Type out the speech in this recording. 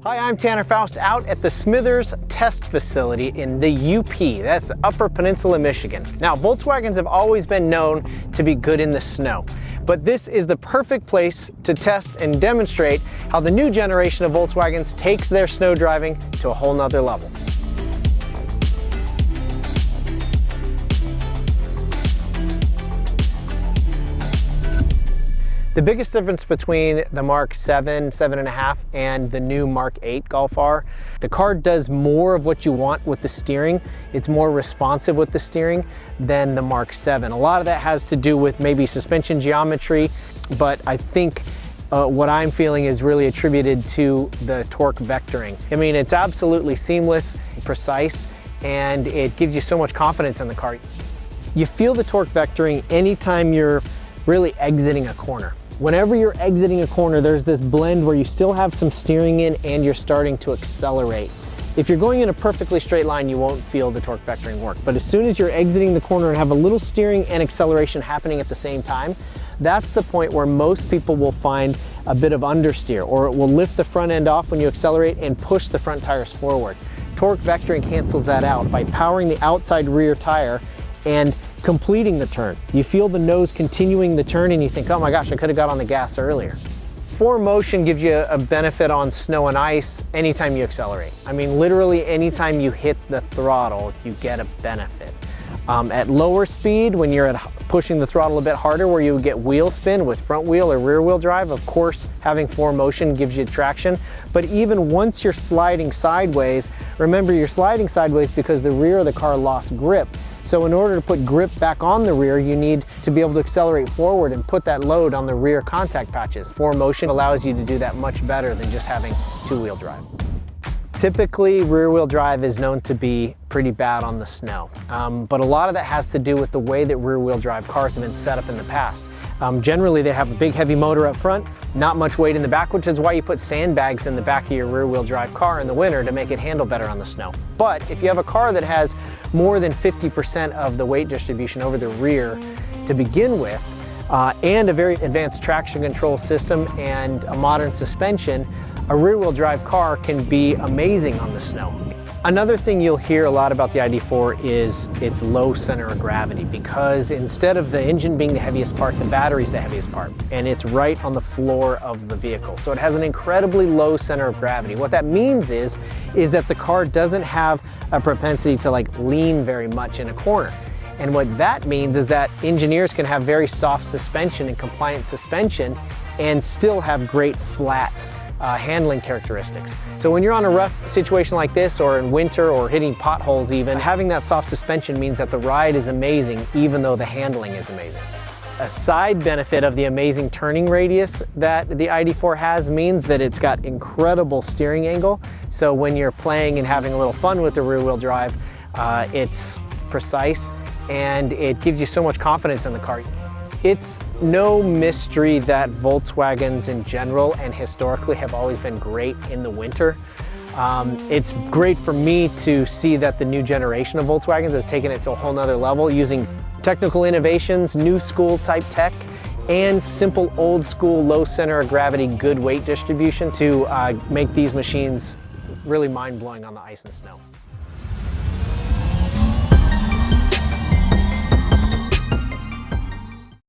Hi, I'm Tanner Foust out at the Smithers Test Facility in the UP. That's the Upper Peninsula, Michigan. Now, Volkswagens have always been known to be good in the snow, but this is the perfect place to test and demonstrate how the new generation of Volkswagens takes their snow driving to a whole nother level. The biggest difference between the Mark 7, 7.5 and the new Mark 8 Golf R, the car does more of what you want with the steering. It's more responsive with the steering than the Mark 7. A lot of that has to do with maybe suspension geometry, but I think what I'm feeling is really attributed to the torque vectoring. I mean, it's absolutely seamless, precise, and it gives you so much confidence in the car. You feel the torque vectoring anytime you're really exiting a corner. Whenever you're exiting a corner, there's this blend where you still have some steering in and you're starting to accelerate. If you're going in a perfectly straight line, you won't feel the torque vectoring work. But as soon as you're exiting the corner and have a little steering and acceleration happening at the same time, that's the point where most people will find a bit of understeer, or it will lift the front end off when you accelerate and push the front tires forward. Torque vectoring cancels that out by powering the outside rear tire and completing the turn. You feel the nose continuing the turn and you think, oh my gosh, I could have got on the gas earlier. 4Motion gives you a benefit on snow and ice anytime you accelerate. I mean, literally anytime you hit the throttle, you get a benefit. At lower speed, when you're pushing the throttle a bit harder, where you would get wheel spin with front wheel or rear wheel drive, of course, having 4Motion gives you traction. But even once you're sliding sideways, remember you're sliding sideways because the rear of the car lost grip. So in order to put grip back on the rear, you need to be able to accelerate forward and put that load on the rear contact patches. 4Motion allows you to do that much better than just having two-wheel drive. Typically, rear-wheel drive is known to be pretty bad on the snow, but a lot of that has to do with the way that rear-wheel drive cars have been set up in the past. Generally, they have a big heavy motor up front, not much weight in the back, which is why you put sandbags in the back of your rear-wheel drive car in the winter to make it handle better on the snow. But if you have a car that has more than 50% of the weight distribution over the rear to begin with, and a very advanced traction control system and a modern suspension, a rear-wheel drive car can be amazing on the snow. Another thing you'll hear a lot about the ID.4 is its low center of gravity, because instead of the engine being the heaviest part, the battery's the heaviest part, and it's right on the floor of the vehicle. So it has an incredibly low center of gravity. What that means is that the car doesn't have a propensity to lean very much in a corner. And what that means is that engineers can have very soft suspension and compliant suspension and still have great flat handling characteristics. So when you're on a rough situation like this, or in winter, or hitting potholes even, having that soft suspension means that the ride is amazing even though the handling is amazing. A side benefit of the amazing turning radius that the ID.4 has means that it's got incredible steering angle. So when you're playing and having a little fun with the rear-wheel drive, it's precise and it gives you so much confidence in the car. It's no mystery that Volkswagens in general and historically have always been great in the winter. It's great for me to see that the new generation of Volkswagens has taken it to a whole nother level using technical innovations, new school type tech, and simple old school low center of gravity, good weight distribution to make these machines really mind-blowing on the ice and snow.